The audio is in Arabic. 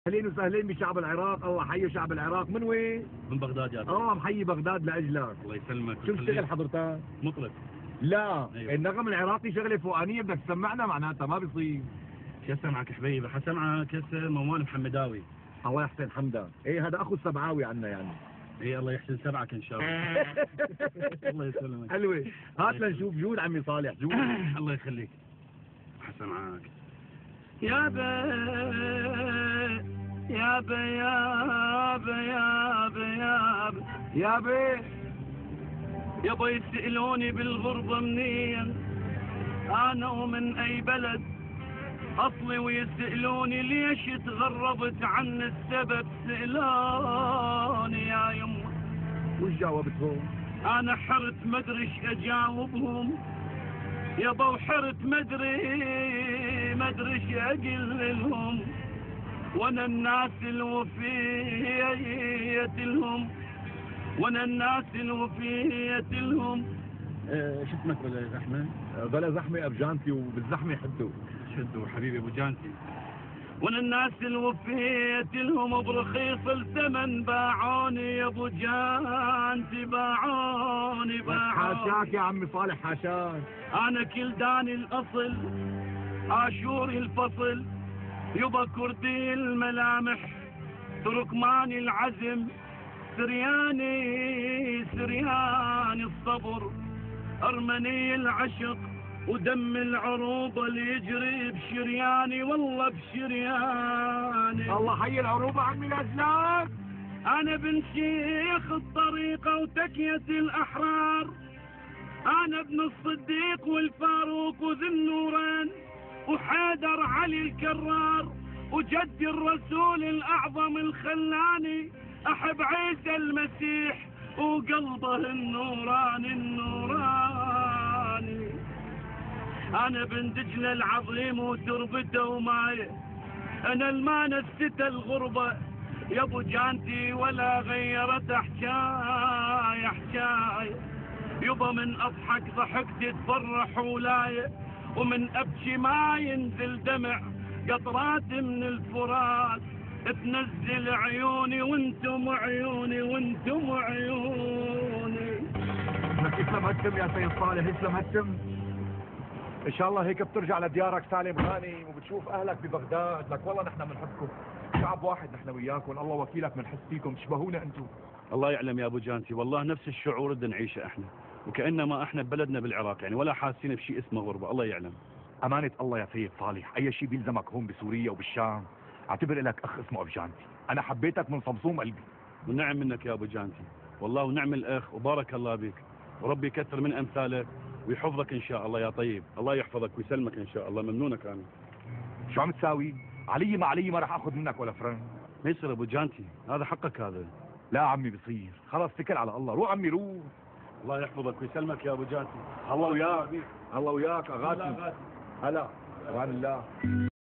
اهلين وسهلين بشعب العراق. الله حي شعب العراق. من وين؟ من بغداد يا محيي بغداد لاجلك. الله يسلمك. شو بتشتغل حضرتك؟ مطرب. لا أيوة. النغم العراقي شغله فوقانيه بدك تسمعنا معناتها ما بيصير. شو اسمعك حبيبي؟ حسمعك هسه موال محمداوي. الله يحسن حمدا. ايه هذا اخو السبعاوي عنا يعني. اي الله يحسن سبعك ان شاء الله. الله يسلمك. حلوه. هات لنشوف جود عمي صالح جود. الله يخليك. حسمعك. يا بي يا بي يا بي يا بي يا بي يا بي يابا يسألوني بالغربة منين أنا ومن أي بلد أصلي، ويسألوني ليش تغربت عن السبب، سألوني يا يمه وش جاوبتهم؟ أنا حرت مدري ايش أجاوبهم يابا، وحرت مدري ايش أقل لهم، وانا الناس الوفية لهم، وانا الناس الوفية لهم. شو اسمك ولا احمد؟ بلا زحمه ابجانتي وبالزحمه حدوا. شدوا حبيبي ابو جانتي. وانا الناس الوفية لهم برخيص الثمن باعوني يا ابو جانتي، باعوني حاشاك يا عمي صالح حاشاك. انا كلداني الاصل عاشوري الفصل، يبا كردي الملامح تركماني العزم، سرياني الصبر، ارمني العشق ودم العروبة اللي يجري بشرياني، والله بشرياني. الله حي العروبة عمي لاجلك. انا بن شيخ الطريقة وتكية الاحرار، انا ابن الصديق والفاروق وذي النورين وحيدر علي الكرار، وجدي الرسول الاعظم الخلاني احب عيسى المسيح وقلبه النوراني. انا بن دجلة العظيم وتربته ومايه، انا الما نسيت الغربة يا ابو جانتي ولا غيرت حكاية، يبا من اضحك ضحكت تفرح ولايه، ومن ابكي ما ينزل دمع قطرات من الفرات تنزل عيوني، وانتم عيوني وانتم عيوني. لك اسلم هالتم يا سيد صالح، اسلم هالتم. ان شاء الله هيك بترجع لديارك سالم غانم وبتشوف اهلك ببغداد. لك والله نحن بنحبكم، شعب واحد نحن وياكم، الله وكيلك بنحس فيكم، تشبهونا انتم. الله يعلم يا ابو جانتي، والله نفس الشعور بدنا نعيشه احنا، وكانما احنا ببلدنا بالعراق يعني، ولا حاسين بشيء اسمه غربه. الله يعلم. امانه الله يا سيد صالح، اي شيء بيلزمك هون بسوريا وبالشام اعتبر لك اخ اسمه ابجانتي. انا حبيتك من صمصوم قلبي. ونعم منك يا ابو جانتي والله، ونعم الاخ، وبارك الله بك، وربي يكثر من امثالك ويحفظك ان شاء الله يا طيب. الله يحفظك ويسلمك ان شاء الله. ممنونك انا. شو عم تساوي؟ علي ما راح اخذ منك ولا فرن. ما يصير ابو جانتي، هذا حقك هذا. لا عمي بصير، خلاص اتكل على الله. روح عمي روح. الله يحفظك ويسلمك يا ابو جانتي. الله وياك. الله وياك اغاثي. هلا امان الله.